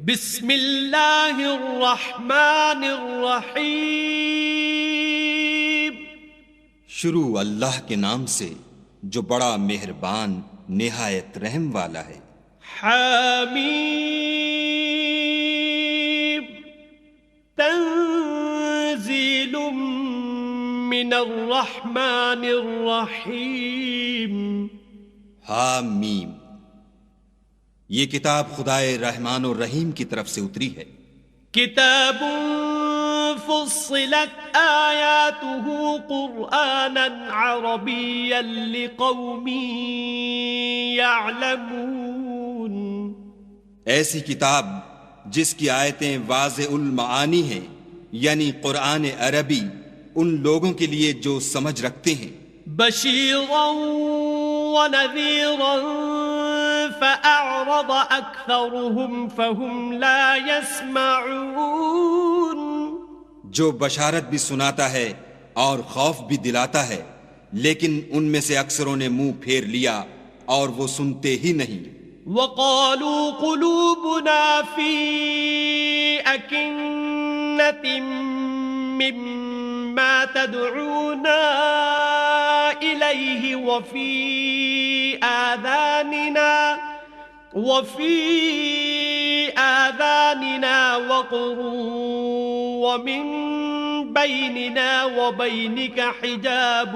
بسم اللہ الرحمن الرحیم. شروع اللہ کے نام سے جو بڑا مہربان نہایت رحم والا ہے. حمیم. تنزیل من الرحمن الرحیم. حامیم. یہ کتاب خدائے رحمان و رحیم کی طرف سے اتری ہے. کتاب فصلت آیاته قرآنا عربیا لقوم یعلمون. ایسی کتاب جس کی آیتیں واضح المعانی ہیں، یعنی قرآن عربی، ان لوگوں کے لیے جو سمجھ رکھتے ہیں. بشیرا ونذیرا فأعرض أكثرهم فهم لا يسمعون. جو بشارت بھی سناتا ہے اور خوف بھی دلاتا ہے، لیکن ان میں سے اکثروں نے منہ پھیر لیا اور وہ سنتے ہی نہیں. وقالوا قلوبنا في أكنة مما تدعونا إليه وفي آذاننا وقر ومن بيننا وبينك حجاب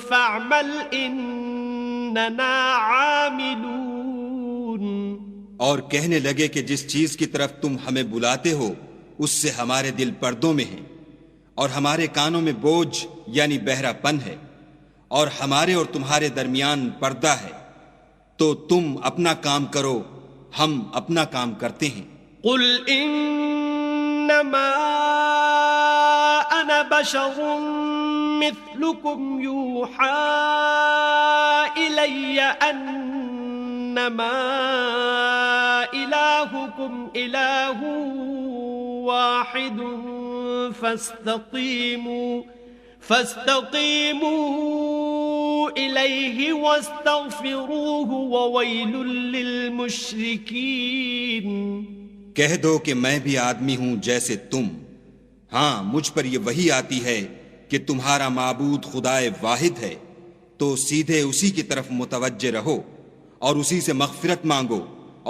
فاعمل إننا عاملون. اور کہنے لگے کہ جس چیز کی طرف تم ہمیں بلاتے ہو اس سے ہمارے دل پردوں میں ہیں، اور ہمارے کانوں میں بوجھ یعنی بہرا پن ہے، اور ہمارے اور تمہارے درمیان پردہ ہے، تو تم اپنا کام کرو، ہم اپنا کام کرتے ہیں. قل انما انا بشر مثلكم يوحى الي انما الهكم اله واحد فاستقیموا الیہ واستغفروہ وویل للمشرکین. کہہ دو کہ میں بھی آدمی ہوں جیسے تم. ہاں، مجھ پر یہ وحی آتی ہے کہ تمہارا معبود خدائے واحد ہے، تو سیدھے اسی کی طرف متوجہ رہو اور اسی سے مغفرت مانگو،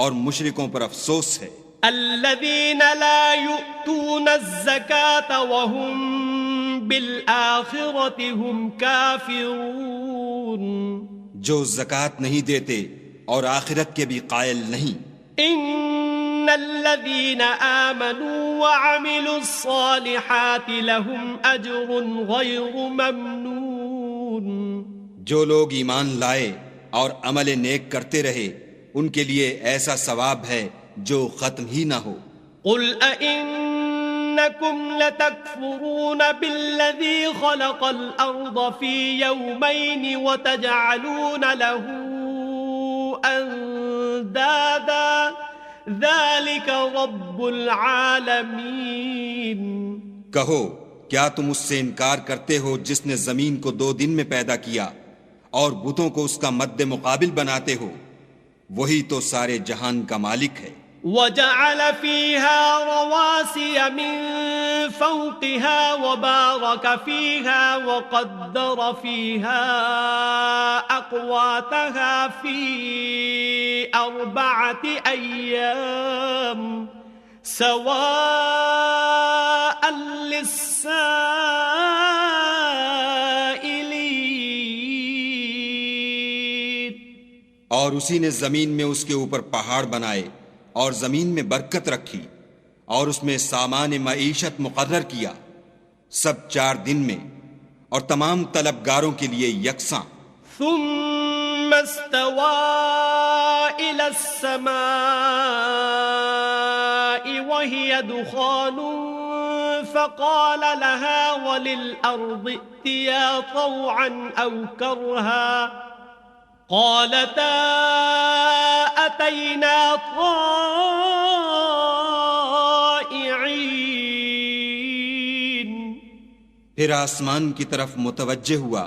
اور مشرکوں پر افسوس ہے. الذین لا یؤتون الزکاة وهم بالآخرة هم کافرون. جو زکوٰۃ نہیں دیتے اور آخرت کے بھی قائل نہیں. ان الذین آمنوا وعملوا الصالحات لهم اجر غیر ممنون. جو لوگ ایمان لائے اور عمل نیک کرتے رہے ان کے لیے ایسا ثواب ہے جو ختم ہی نہ ہو. قل أئنكم لتكفرون بالذي خلق الأرض في يومين وتجعلون له أندادا ذلك رب العالمين. کہو کیا تم اس سے انکار کرتے ہو جس نے زمین کو 2 دن میں پیدا کیا اور بتوں کو اس کا مد مقابل بناتے ہو؟ وہی تو سارے جہان کا مالک ہے. وجعل فيها رواسي من فوقها وبارك فيها وقدر فيها أقواتها في 4 أيام سواء للسائلين. اور اسی نے زمین میں اس کے اوپر پہاڑ بنائے اور زمین میں برکت رکھی اور اس میں سامان معیشت مقرر کیا، سب 4 دن میں، اور تمام طلبگاروں کے لیے یکساں. ثم استوى إلى السماء وهي دخان فقال لها وللأرض ائتيا طوعا أو كرها قالتا أتينا طائعين. پھر آسمان کی طرف متوجہ ہوا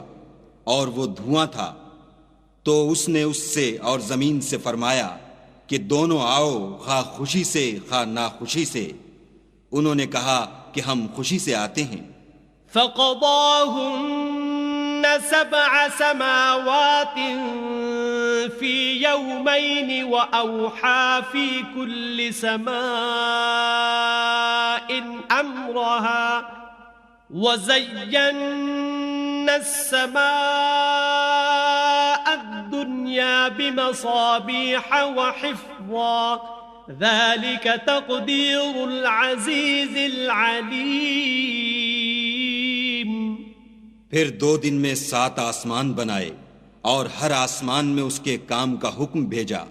اور وہ دھواں تھا، تو اس نے اس سے اور زمین سے فرمایا کہ دونوں آؤ خواہ خوشی سے خواہ ناخوشی سے. انہوں نے کہا کہ ہم خوشی سے آتے ہیں. فقضاهن 7 سماوات في يومين وأوحى في كل سماء أمرها وزينا السماء الدنيا بمصابيح وحفظا ذلك تقدير العزيز العليم. پھر 2 دن میں 7 آسمان بنائے اور ہر آسمان میں اس کے کام کا حکم بھیجا،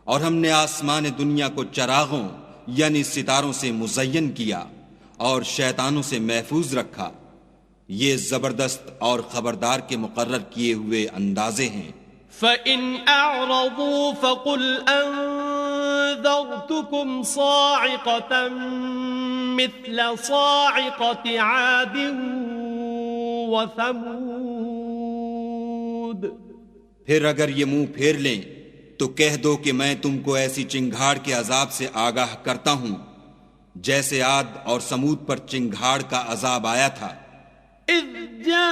اور ہم نے آسمان دنیا کو چراغوں یعنی ستاروں سے مزین کیا اور شیطانوں سے محفوظ رکھا. یہ زبردست اور خبردار کے مقرر کیے ہوئے اندازے ہیں. فَإِنْ أَعْرَضُوا فَقُلْ أَنذَرْتُكُمْ صَاعِقَةً مِثْلَ صَاعِقَةِ عَادٍ وَثَمُودَ. پھر اگر یہ منہ پھیر لیں تو کہہ دو کہ میں تم کو ایسی چنگھاڑ کے عذاب سے آگاہ کرتا ہوں جیسے عاد اور سمود پر چنگھاڑ کا عذاب آیا تھا. اذ جاءتهم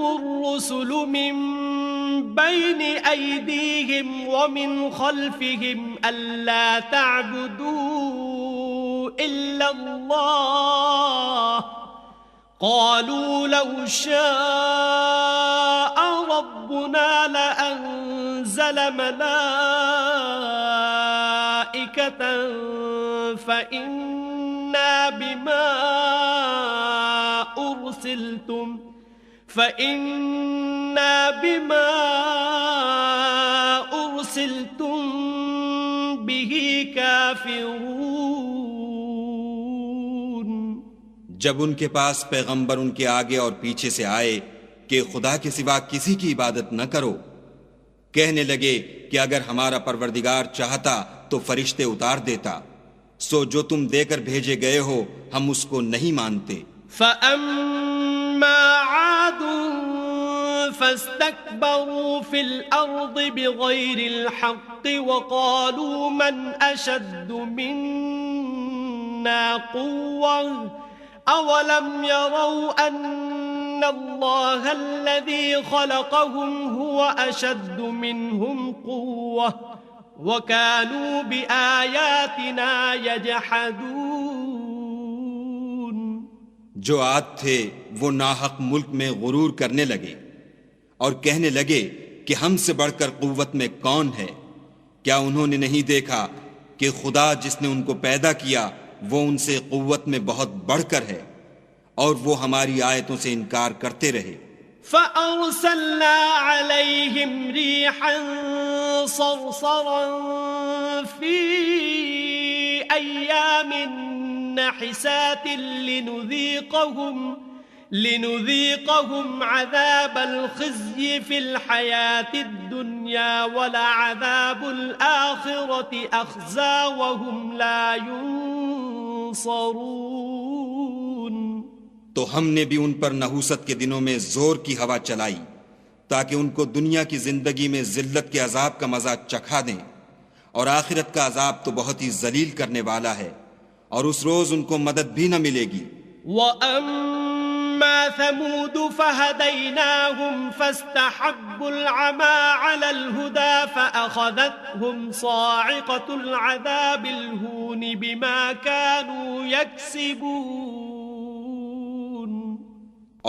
الرسل من بين أيديهم ومن خلفهم ألا تعبدوا إلا الله قالوا لو شاء ربنا لأنزل ملائكة فإنا بما أرسلتم به كافرون. جب ان کے پاس پیغمبر ان کے آگے اور پیچھے سے آئے کہ خدا کے سوا کسی کی عبادت نہ کرو، کہنے لگے کہ اگر ہمارا پروردگار چاہتا تو فرشتے اتار دیتا، سو جو تم دے کر بھیجے گئے ہو ہم اس کو نہیں مانتے. فَأَمَّا عَادٌ فَاسْتَكْبَرُوا فِي الْأَرْضِ بِغَيْرِ الْحَقِّ وَقَالُوا مَنْ أَشَدُّ مِنَّا قُوَّةً أَوَلَمْ يَرَوْا أَنَّ اللَّهَ الَّذِي خَلَقَهُمْ هُوَ أَشَدُّ مِنْهُمْ قُوَّةً وَكَانُوا بِآيَاتِنَا يَجْحَدُونَ. جو عاد تھے وہ ناحق ملک میں غرور کرنے لگے اور کہنے لگے کہ ہم سے بڑھ کر قوت میں کون ہے. کیا انہوں نے نہیں دیکھا کہ خدا جس نے ان کو پیدا کیا وہ ان سے قوت میں بہت بڑھ کر ہے، اور وہ ہماری آیتوں سے انکار کرتے رہے. فَأَرْسَلْنَا عَلَيْهِمْ رِيحًا صَرْصَرًا فِي أَيَّامٍ نَحِسَاتٍ لِنُذِيقَهُمْ عَذَابَ الْخِزْيِ فِي الْحَيَاةِ الدُّنْيَا وَلَعَذَابُ الْآخِرَةِ أَخْزَى وَهُمْ لَا يُنصَرُونَ. تو ہم نے بھی ان پر نحوست کے دنوں میں زور کی ہوا چلائی تاکہ ان کو دنیا کی زندگی میں ذلت کے عذاب کا مزہ چکھا دیں، اور آخرت کا عذاب تو بہت ہی ذلیل کرنے والا ہے، اور اس روز ان کو مدد بھی نہ ملے گی. وَأَمَّا ثَمُودُ فَهَدَيْنَاهُمْ فَاسْتَحَبُّوا الْعَمَى عَلَى الْهُدَى فَأَخَذَتْهُمْ صَاعِقَةُ الْعَذَابِ الْهُونِ بِمَا كَانُوا يَكْسِبُونَ.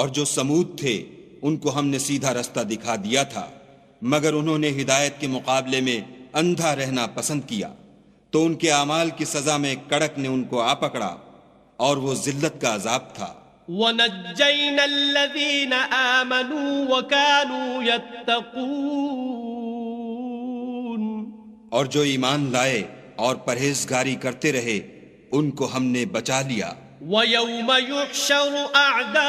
اور جو سمود تھے ان کو ہم نے سیدھا رستہ دکھا دیا تھا، مگر انہوں نے ہدایت کے مقابلے میں اندھا رہنا پسند کیا، تو ان کے اعمال کی سزا میں کڑک نے ان کو آ پکڑا، اور وہ ذلت کا عذاب تھا. وَنَجَّيْنَا الَّذِينَ آمَنُوا وَكَانُوا يَتَّقُونَ. اور جو ایمان لائے اور پرہیزگاری کرتے رہے ان کو ہم نے بچا لیا. وَيَوْمَ يُحْشَرُ أَعْدَاءُ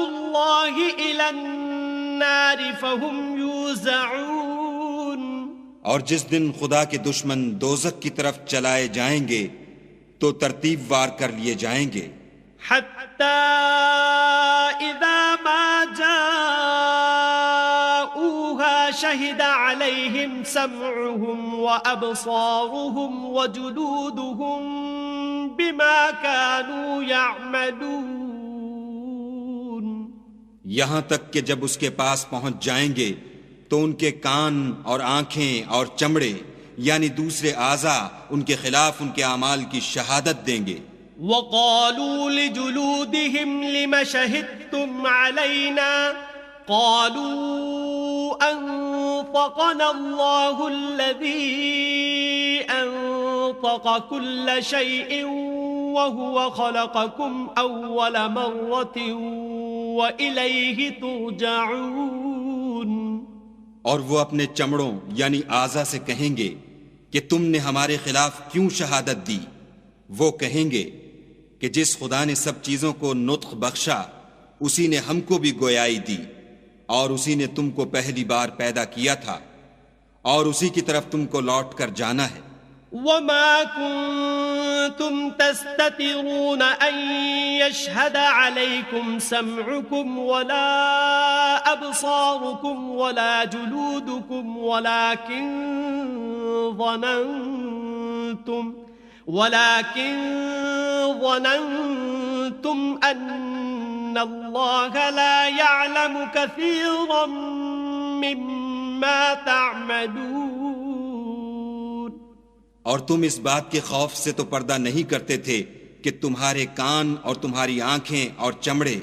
اللَّهِ إِلَى النَّارِ فَهُمْ يُوزَعُونَ. اور جس دن خدا کے دشمن دوزخ کی طرف چلائے جائیں گے تو ترتیب وار کر لیے جائیں گے. حَتَّى إِذَا مَا جَاءُوهَا شهد عليهم سمعهم وأبصارهم وجلودهم بما كانوا يعملون. یہاں تک کہ جب اس کے پاس پہنچ جائیں گے تو ان کے کان اور آنکھیں اور چمڑے یعنی دوسرے اعضاء ان کے خلاف ان کے اعمال کی شہادت دیں گے. وقالوا لجلودهم لم شهدتم علينا قالوا أنطقنا الله الذي أنطق كل شيء وهو خلقكم أول مرة وإليه ترجعون. اور وہ اپنے چمڑوں یعنی اعضاء سے کہیں گے کہ تم نے ہمارے خلاف کیوں شہادت دی؟ وہ کہیں گے کہ جس خدا نے سب چیزوں کو نطق بخشا اسی نے ہم کو بھی گویائی دی اور اسی نے تم کو پہلی بار پیدا کیا تھا اور اسی کی طرف تم کو لوٹ کر جانا ہے. وما كنتم تستترون أن يشهد عليكم سمعكم ولا أبصاركم ولا جلودكم ولكن ظننتم أن الله لا يعلم كثيرا مما تعملون. اور تم اس بات کے خوف سے تو پردہ نہیں کرتے تھے کہ تمہارے کان اور تمہاری آنکھیں اور چمڑے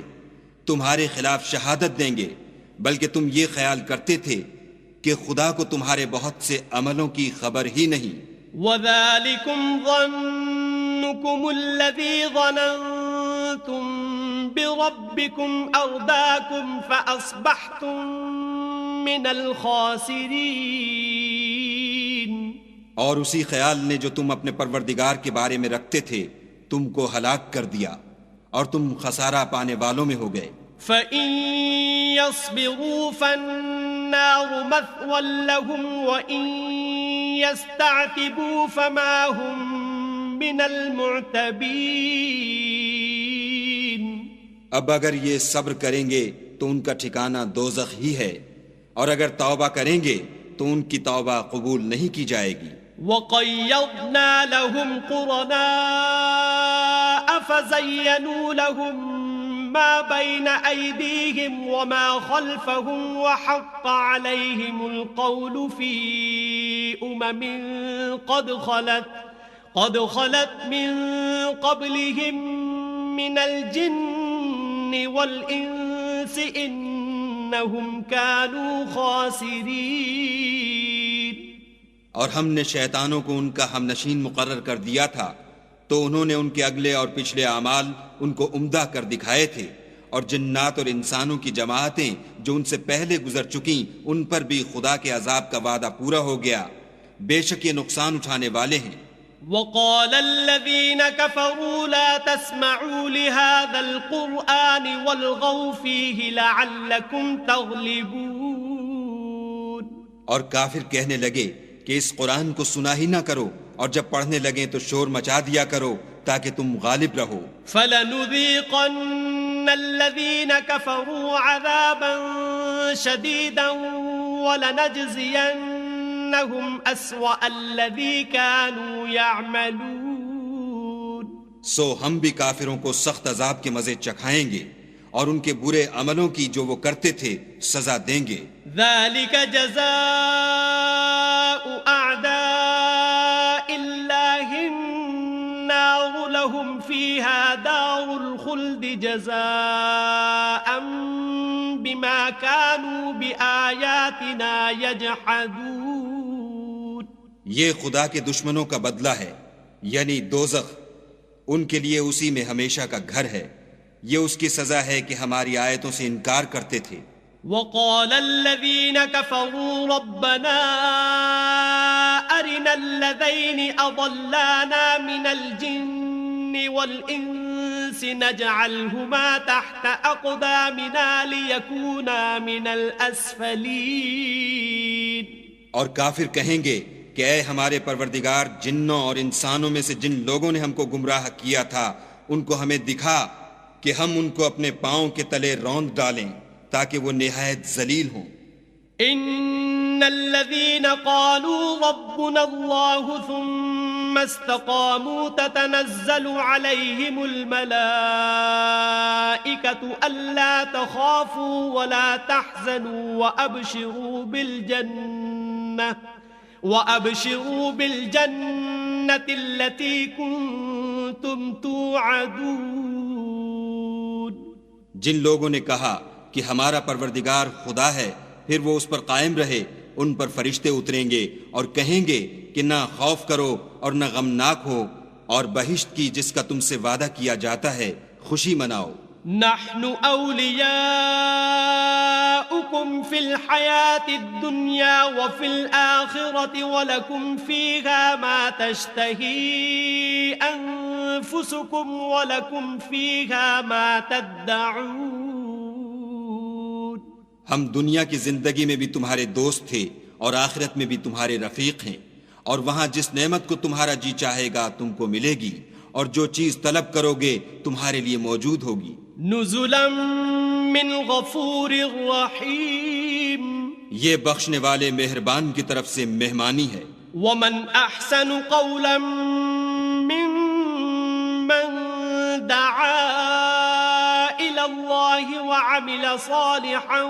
تمہارے خلاف شہادت دیں گے، بلکہ تم یہ خیال کرتے تھے کہ خدا کو تمہارے بہت سے عملوں کی خبر ہی نہیں. وَذَلِكُمْ ظَنُّكُمُ الَّذِي ظَنَنْتُمْ بِرَبِّكُمْ أَرْدَاكُمْ فَأَصْبَحْتُمْ مِنَ الْخَاسِرِينَ. اور اسی خیال نے جو تم اپنے پروردگار کے بارے میں رکھتے تھے تم کو ہلاک کر دیا اور تم خسارہ پانے والوں میں ہو گئے. فَإِن يَصْبِرُوا فَالنَّارُ مَثْوًى لَهُمْ وَإِن يَسْتَعْتِبُوا فَمَا هُمْ مِنَ الْمُعْتَبِينَ. اب اگر یہ صبر کریں گے تو ان کا ٹھکانہ دوزخ ہی ہے، اور اگر توبہ کریں گے تو ان کی توبہ قبول نہیں کی جائے گی. وَقَيَّضْنَا لَهُمْ قُرَنَاءَ فَزَيَّنُوا لَهُم مَّا بَيْنَ أَيْدِيهِمْ وَمَا خَلْفَهُمْ وَحَقَّ عَلَيْهِمُ الْقَوْلُ فِي أُمَمٍ قَدْ خَلَتْ مِن قَبْلِهِم مِّنَ الْجِنِّ وَالْإِنسِ إِنَّهُمْ كَانُوا خَاسِرِينَ. اور ہم نے شیطانوں کو ان کا ہم نشین مقرر کر دیا تھا تو انہوں نے ان کے اگلے اور پچھلے اعمال ان کو عمدہ کر دکھائے تھے، اور جنات اور انسانوں کی جماعتیں جو ان سے پہلے گزر چکیں ان پر بھی خدا کے عذاب کا وعدہ پورا ہو گیا، بے شک یہ نقصان اٹھانے والے ہیں. وقال الذين كفروا لا تسمعوا لهذا القرآن والغوا فيه لعلكم تغلبون. اور کافر کہنے لگے کہ اس قرآن کو سنا ہی نہ کرو، اور جب پڑھنے لگیں تو شور مچا دیا کرو تاکہ تم غالب رہو. فَلَنُذِيقَنَّ الَّذِينَ كَفَرُوا عَذَابًا شَدِيدًا وَلَنَجْزِيَنَّهُمْ أَسْوَأَ الَّذِي كَانُوا يَعْمَلُونَ. سو ہم بھی کافروں کو سخت عذاب کے مزے چکھائیں گے اور ان کے برے عملوں کی جو وہ کرتے تھے سزا دیں گے. ذَلِكَ جَزَاءُ أَعْدَاءِ اللَّهِ النَّارُ لَهُمْ فِيهَا دَارُ الْخُلْدِ جَزَاءً بِمَا كَانُوا بِآيَاتِنَا يَجْحَدُونَ. یہ خدا کے دشمنوں کا بدلہ ہے، یعنی دوزخ ان کے لیے اسی میں ہمیشہ کا گھر ہے. یہ اس کی سزا ہے کہ ہماری آیتوں سے انکار کرتے تھے. وقال الذين كفروا ربنا أرنا الذين أضلانا من الجن والإنس نجعلهما تحت أقدامنا ليكونا من الأسفلين. اور کافر کہیں گے کہ اے ہمارے پروردگار، جنوں اور انسانوں میں سے جن لوگوں نے ہم کو گمراہ کیا تھا ان کو ہمیں دکھا کہ ہم ان کو اپنے پاؤں کے تلے روند ڈالیں تاکہ وہ نہایت ذلیل ہوں. ان الذين قالوا ربنا الله ثم استقاموا تتنزل عليهم الملائكة ألا تخافوا ولا تحزنوا وأبشروا بالجنة التي كنتم توعدون. جن لوگوں نے کہا کہ ہمارا پروردگار خدا ہے، پھر وہ اس پر قائم رہے، ان پر فرشتے اتریں گے اور کہیں گے کہ نہ خوف کرو اور نہ غمناک ہو، اور بہشت کی جس کا تم سے وعدہ کیا جاتا ہے خوشی مناؤ. نحن أولياؤكم في الحياة الدنيا وفي الآخرة ولكم فيها ما تشتهي أنفسكم ولكم فيها ما تدعون. ہم دنیا کی زندگی میں بھی تمہارے دوست تھے اور آخرت میں بھی تمہارے رفیق ہیں، اور وہاں جس نعمت کو تمہارا جی چاہے گا تم کو ملے گی، اور جو چیز طلب کرو گے تمہارے لیے موجود ہوگی. نزلا من غفور رحیم، یہ بخشنے والے مہربان کی طرف سے مہمانی ہے. ومن احسن قولا ممن دعا الى اللہ وعمل صالحا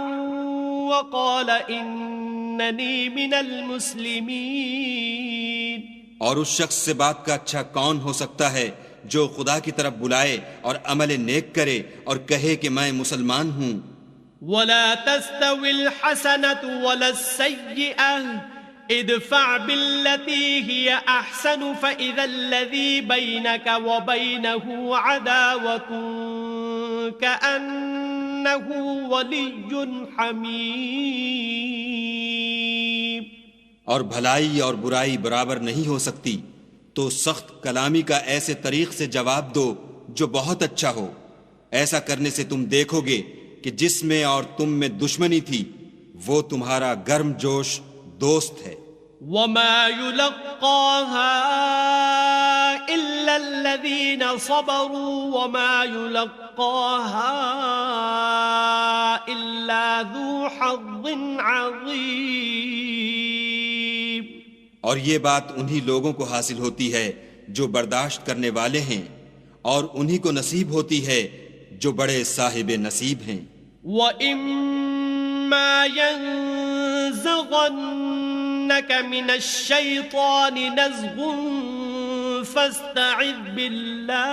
وقال اننی من المسلمین. اور اس شخص سے بات کا اچھا کون ہو سکتا ہے جو خدا کی طرف بلائے اور عمل نیک کرے اور کہے کہ میں مسلمان ہوں. ولا تستوي الحسنة ولا السيئة ادفع بالتي هي أحسن فإذا الذي بينك وبينه عداوة كأنه ولي حميم. اور بھلائی اور برائی برابر نہیں ہو سکتی، تو سخت کلامی کا ایسے طریق سے جواب دو جو بہت اچھا ہو. ایسا کرنے سے تم دیکھو گے کہ جس میں اور تم میں دشمنی تھی وہ تمہارا گرم جوش دوست ہے. وما يلقاها إلا الذين صبروا وما يلقاها إلا ذو حظ عظيم. اور یہ بات انہی لوگوں کو حاصل ہوتی ہے جو برداشت کرنے والے ہیں، اور انہی کو نصیب ہوتی ہے جو بڑے صاحب نصیب ہیں. وَإِمَّا يَنزَغَنَّكَ مِنَ الشَّيْطَانِ نَزْغٌ فَاسْتَعِذْ بِاللَّهِ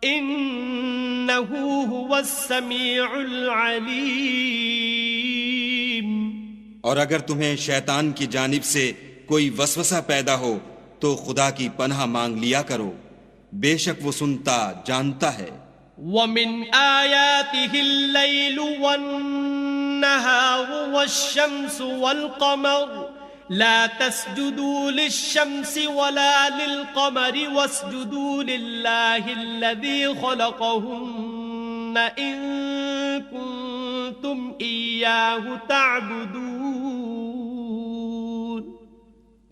إِنَّهُ هُوَ السَّمِيعُ الْعَلِيمُ. اور اگر تمہیں شیطان کی جانب سے کوئی وسوسہ پیدا ہو تو خدا کی پناہ مانگ لیا کرو، بے شک وہ سنتا جانتا ہے. وَمِنْ آيَاتِهِ اللَّيْلُ وَالنَّهَارُ وَالشَّمْسُ وَالْقَمَرُ لَا تَسْجُدُوا لِلشَّمْسِ وَلَا لِلْقَمَرِ وَاسْجُدُوا لِلَّهِ الَّذِي خَلَقَهُنَّ إِن كُنتُمْ إِيَّاهُ تَعْبُدُونَ.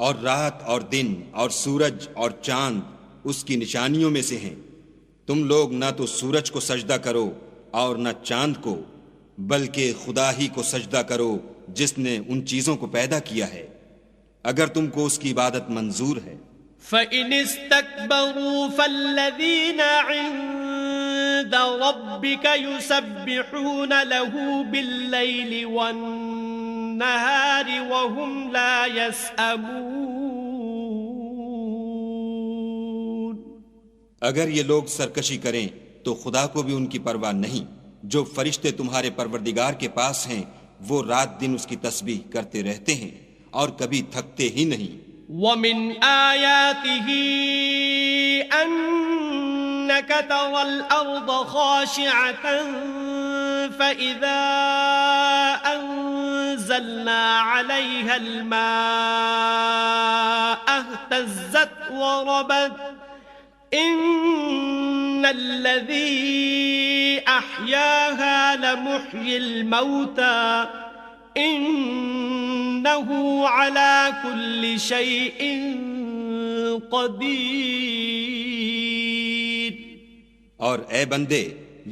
اور رات اور دن اور سورج اور چاند اس کی نشانیوں میں سے ہیں. تم لوگ نہ تو سورج کو سجدہ کرو اور نہ چاند کو، بلکہ خدا ہی کو سجدہ کرو جس نے ان چیزوں کو پیدا کیا ہے، اگر تم کو اس کی عبادت منظور ہے. فَإِنِ اسْتَكْبَرُوا فَالَّذِينَ عِندَ رَبِّكَ يُسَبِّحُونَ لَهُ بِاللَّيْلِ وَالنَّهَارِ وَهُمْ لَا يَسْأَمُونَ. اگر یہ لوگ سرکشی کریں تو خدا کو بھی ان کی پرواہ نہیں. جو فرشتے تمہارے پروردگار کے پاس ہیں وہ رات دن اس کی تسبیح کرتے رہتے ہیں اور کبھی تھکتے ہی نہیں. وَمِنْ آيَاتِهِ أَنَّكَ تَرَى الْأَرْضَ خَاشِعَةً فَإِذَا أَنزَلْنَا عَلَيْهَا الْمَاءَ اهْتَزَّتْ وَرَبَتْ إِنَّ الَّذِي أَحْيَاهَا لَمُحْيِي الْمَوْتَى إِنَّهُ عَلَى كُلِّ شَيْءٍ قَدِيرٌ. اور اے بندے،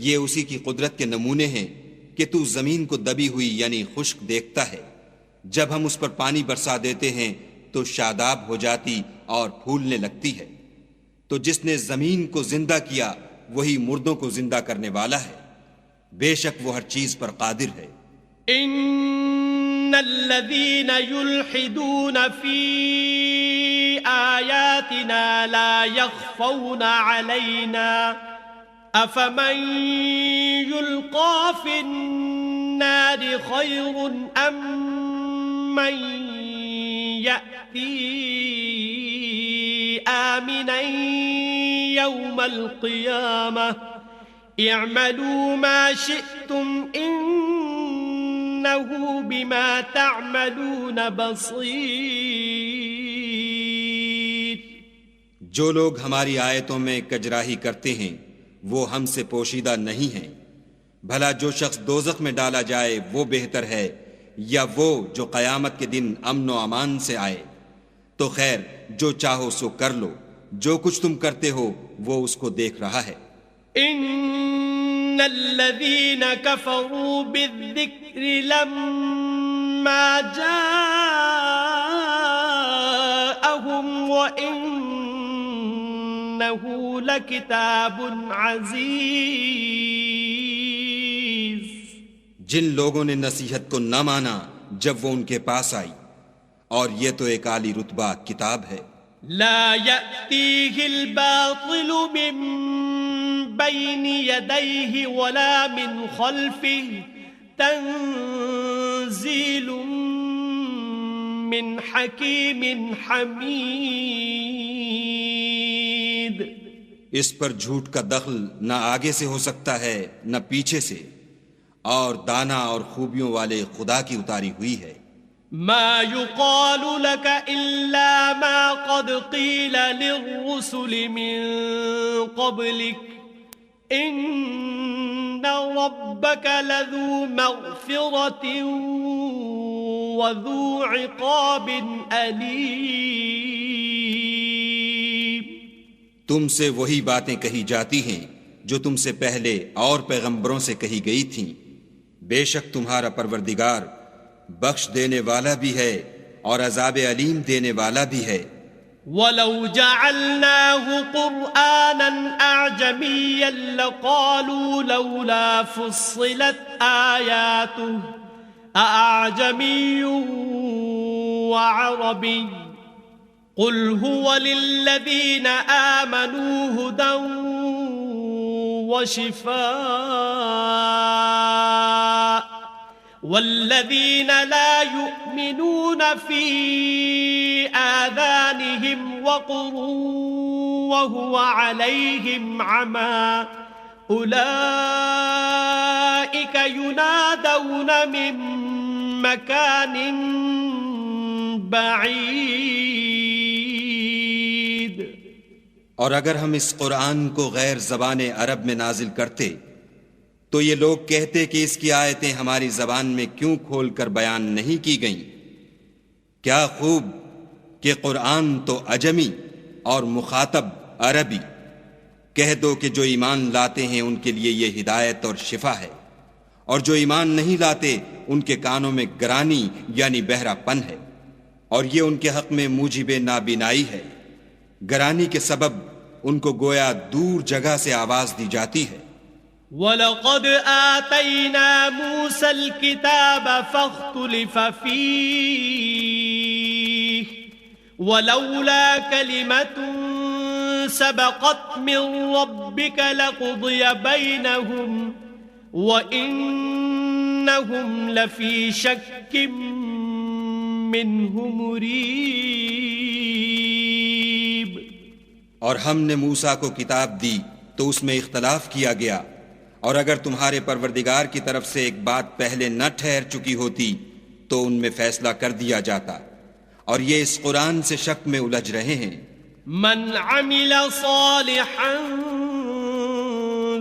یہ اسی کی قدرت کے نمونے ہیں کہ تو زمین کو دبی ہوئی یعنی خشک دیکھتا ہے، جب ہم اس پر پانی برسا دیتے ہیں تو شاداب ہو جاتی اور پھولنے لگتی ہے۔ تو جس نے زمین کو زندہ کیا وہی مردوں کو زندہ کرنے والا ہے، بے شک وہ ہر چیز پر قادر ہے۔ ان الذين يلحدون في آياتنا لا يخفون علينا افمن يلقى في النار خير ام من يأتي آمنا يوم القيامة اعملوا ما شئتم انه بما تعملون بصیر۔ جو لوگ ہماری آیتوں میں کجراہی کرتے ہیں وہ ہم سے پوشیدہ نہیں ہیں، بھلا جو شخص دوزخ میں ڈالا جائے وہ بہتر ہے یا وہ جو قیامت کے دن امن و امان سے آئے؟ تو خیر جو چاہو سو کر لو، جو کچھ تم کرتے ہو وہ اس کو دیکھ رہا ہے۔ ان الذين كفروا بالذكر لما جاءهم وإنه لكتاب عزيز۔ جن لوگوں نے نصیحت کو نہ مانا جب وہ ان کے پاس آئی، اور یہ تو ایک عالی رتبہ کتاب ہے۔ لا يأتيه الباطل من بين يديه ولا من خلفه تنزيل من حكيم حميد۔ اس پر جھوٹ کا دخل نہ آگے سے ہو سکتا ہے نہ پیچھے سے، اور دانا اور خوبیوں والے خدا کی اتاری ہوئی ہے۔ ما يقال لك إلا ما قد قيل للرسل من قبلك إن ربك لذو مغفرة وذو عقاب أليم۔ تم سے وہی باتیں کہی جاتی ہیں جو تم سے پہلے اور پیغمبروں سے کہی گئی تھیں، بے شک تمہارا پروردگار بخش دینے والا بھی ہے اور عذاب علیم دینے والا بھی ہے۔ وَلَوْ جَعَلْنَاهُ قُرْآنًا أَعْجَمِيًّا لَقَالُوا لَوْلَا فُصِّلَتْ آيَاتُهُ أَأَعْجَمِيٌّ وَعَرَبِيٌّ قُلْ هُوَ لِلَّذِينَ آمَنُوا هُدًى وَشِفَاءٌ والذين لا يؤمنون في آذانهم وقر وهو عليهم عمى أولئك ينادون من مكان بعيد۔ اور اگر ہم اس قرآن کو غیر زبان عرب میں نازل کرتے تو یہ لوگ کہتے کہ اس کی آیتیں ہماری زبان میں کیوں کھول کر بیان نہیں کی گئیں؟ کیا خوب کہ قرآن تو عجمی اور مخاطب عربی۔ کہہ دو کہ جو ایمان لاتے ہیں ان کے لیے یہ ہدایت اور شفا ہے، اور جو ایمان نہیں لاتے ان کے کانوں میں گرانی یعنی بہرا پن ہے، اور یہ ان کے حق میں موجب نابینائی ہے۔ گرانی کے سبب ان کو گویا دور جگہ سے آواز دی جاتی ہے۔ وَلَقَدْ آتَيْنَا مُوسَى الْكِتَابَ فَاخْتُلِفَ فِيهِ وَلَوْلَا كَلِمَةٌ سَبَقَتْ مِنْ رَبِّكَ لَقُضِيَ بَيْنَهُمْ وَإِنَّهُمْ لَفِي شَكٍّ مِّنْهُ مُرِيبٍ۔ اور ہم نے موسیٰ کو کتاب دی تو اس میں اختلاف کیا گیا، اور اگر تمہارے پروردگار کی طرف سے ایک بات پہلے نہ ٹھہر چکی ہوتی تو ان میں فیصلہ کر دیا جاتا، اور یہ اس قرآن سے شک میں الجھ رہے ہیں۔ من عمل صالحا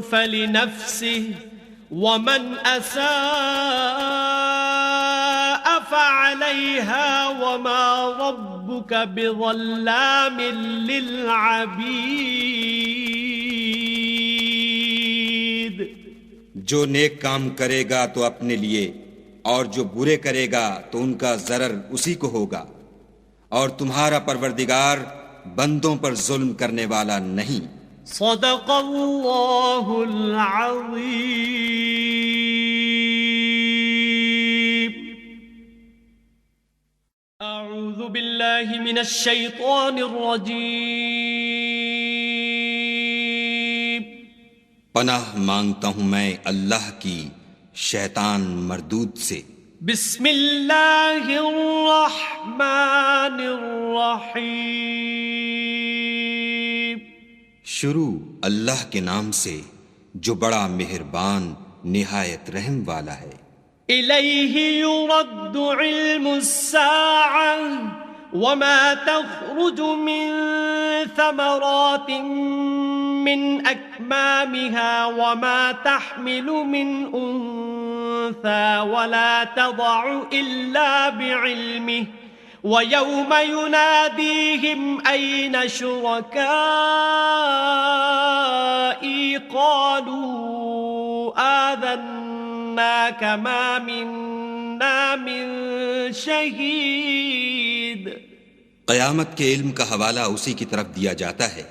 فلنفسه ومن اساء فعليها وما ربك بظلام للعبيد۔ جو نیک کام کرے گا تو اپنے لیے، اور جو برے کرے گا تو ان کا ضرر اسی کو ہوگا، اور تمہارا پروردگار بندوں پر ظلم کرنے والا نہیں۔ صدق اللہ العظیم۔ اعوذ باللہ من الشیطان الرجیم۔ پناہ مانگتا ہوں میں اللہ کی شیطان مردود سے۔ بسم اللہ الرحمن الرحیم۔ شروع اللہ کے نام سے جو بڑا مہربان نہایت رحم والا ہے۔ الیہ یرد علم الساعة وما تخرج من ثمرات من اکمامها وما تحمل من انثى ولا تضع الا بعلمه وَيَوْمَ يُنَادِيهِمْ أَيْنَ شُرَكَائِي قَالُوا آذَنَّاكَ مَا مِنَّا مِن شَهِيدٍ۔ قیامت کے علم کا حوالہ اسی کی طرف دیا جاتا ہے،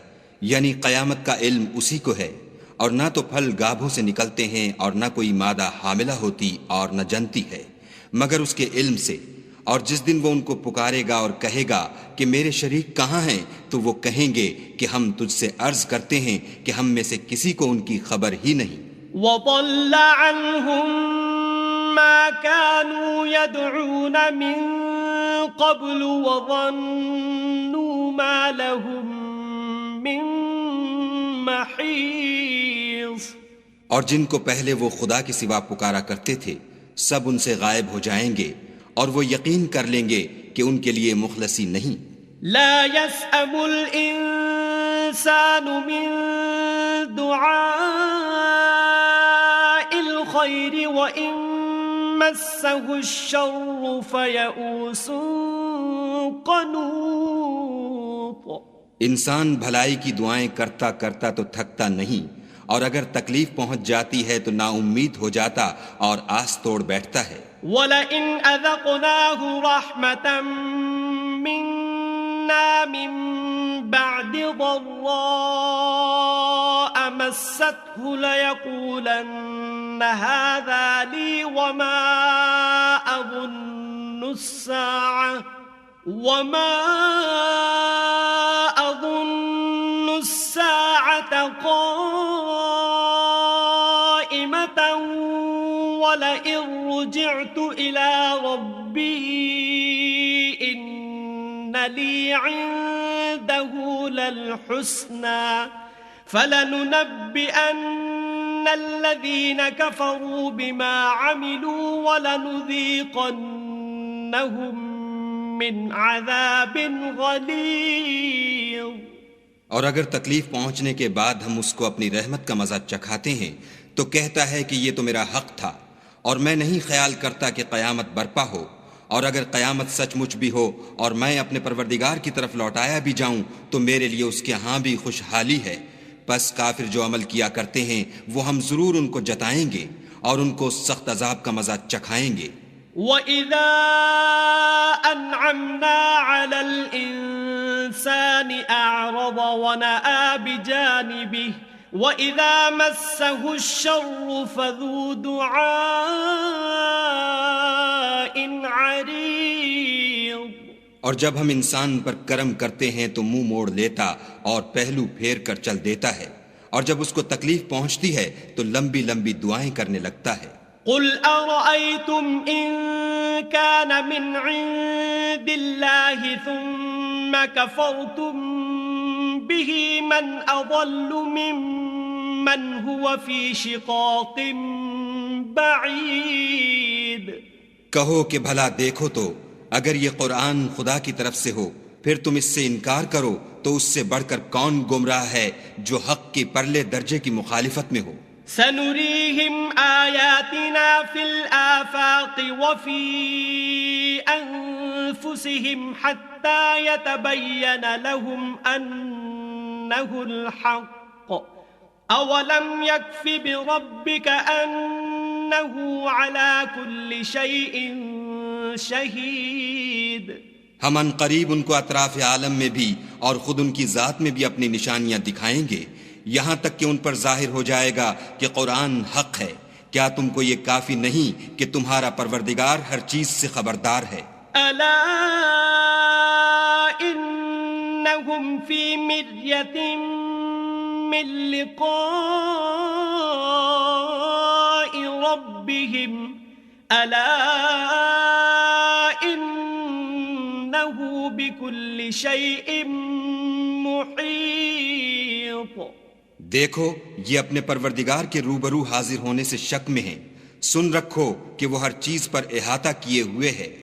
یعنی قیامت کا علم اسی کو ہے، اور نہ تو پھل گابھوں سے نکلتے ہیں اور نہ کوئی مادہ حاملہ ہوتی اور نہ جنتی ہے، مگر اس کے علم سے۔ اور جس دن وہ ان کو پکارے گا اور کہے گا کہ میرے شریک کہاں ہیں، تو وہ کہیں گے کہ ہم تجھ سے عرض کرتے ہیں کہ ہم میں سے کسی کو ان کی خبر ہی نہیں۔ وَضَلَّ عَنْهُمْ مَا كَانُوا يَدْعُونَ مِن قَبْلُ وَظَنُّوا مَا لَهُم مِّن مَّحِيصٍ۔ اور جن کو پہلے وہ خدا کے سوا پکارا کرتے تھے سب ان سے غائب ہو جائیں گے، اور وہ یقین کر لیں گے کہ ان کے لیے مخلصی نہیں۔ لا يسأم الإنسان من دعاء الخير وإن مسه الشر فيئوس قنوط۔ انسان بھلائی کی دعائیں کرتا کرتا تو تھکتا نہیں، اور اگر تکلیف پہنچ جاتی ہے تو نا امید ہو جاتا اور آس توڑ بیٹھتا ہے۔ وَلَئِنْ أَذَقْنَاهُ رَحْمَةً مِنَّا مِن بَعْدِ ضَرَّاءَ مَسَّتْهُ لَيَقُولَنَّ هَذَا لِي وَمَا أَظُنُّ السَّاعَةَ قَائِمَةً وَلَئِن رُجِعْتُ إِلَى رَبِّي إِنَّ لِي عِندَهُ لَلْحُسْنَى فَلَنُنَبِّئَنَّ الَّذِينَ كَفَرُوا بِمَا عَمِلُوا وَلَنُذِيقَنَّهُم مِّنْ عَذَابٍ غَلِيظٍ۔ اور اگر تکلیف پہنچنے کے بعد ہم اس کو اپنی رحمت کا مزہ چکھاتے ہیں تو کہتا ہے کہ یہ تو میرا حق تھا، اور میں نہیں خیال کرتا کہ قیامت برپا ہو، اور اگر قیامت سچ مچ بھی ہو اور میں اپنے پروردگار کی طرف لوٹایا بھی جاؤں تو میرے لیے اس کے ہاں بھی خوشحالی ہے۔ پس کافر جو عمل کیا کرتے ہیں وہ ہم ضرور ان کو جتائیں گے اور ان کو سخت عذاب کا مزہ چکھائیں گے۔ وَإِذَا أَنْعَمْنَا عَلَى الْإِنسَانِ أَعْرَضَ وَنَأَىٰ بِجَانِبِهِ وَإِذَا مَسَّهُ الشَّرُّ فَذُو دُعَاءٍ عَرِيضٍ۔ اور جب ہم انسان پر کرم کرتے ہیں تو منہ موڑ لیتا اور پہلو پھیر کر چل دیتا ہے، اور جب اس کو تکلیف پہنچتی ہے تو لمبی لمبی دعائیں کرنے لگتا ہے۔ قُلْ أَرَأَيْتُمْ إِن كَانَ مِنْ عِندِ اللَّهِ ثُمَّ كَفَرْتُمْ بِهِ مَنْ أَضَلُّ مِمَّنْ هُوَ فِي شِقَاقٍ بَعِيدٍ۔ کہو کہ بھلا دیکھو تو اگر یہ قرآن خدا کی طرف سے ہو پھر تم اس سے انکار کرو تو اس سے بڑھ کر کون گمراہ ہے جو حق کی پرلے درجے کی مخالفت میں ہو۔ سنريهم آياتنا في الآفاق وفي أنفسهم حتى يتبين لهم أنه الحق أولم يكف بربك أنه على كل شيء شهيد ہم ان قریب ان کو اطراف عالم میں بھی اور خود ان کی ذات میں بھی اپنی نشانیاں دکھائیں گے، یہاں تک کہ ان پر ظاہر ہو جائے گا کہ قرآن حق ہے۔ کیا تم کو یہ کافی نہیں کہ تمہارا پروردگار ہر چیز سے خبردار ہے؟ ألا إنهم في مرية من لقاء ربهم ألا إنه بكل شيء محيط۔ دیکھو یہ اپنے پروردگار کے روبرو حاضر ہونے سے شک میں ہیں، سن رکھو کہ وہ ہر چیز پر احاطہ کیے ہوئے ہے۔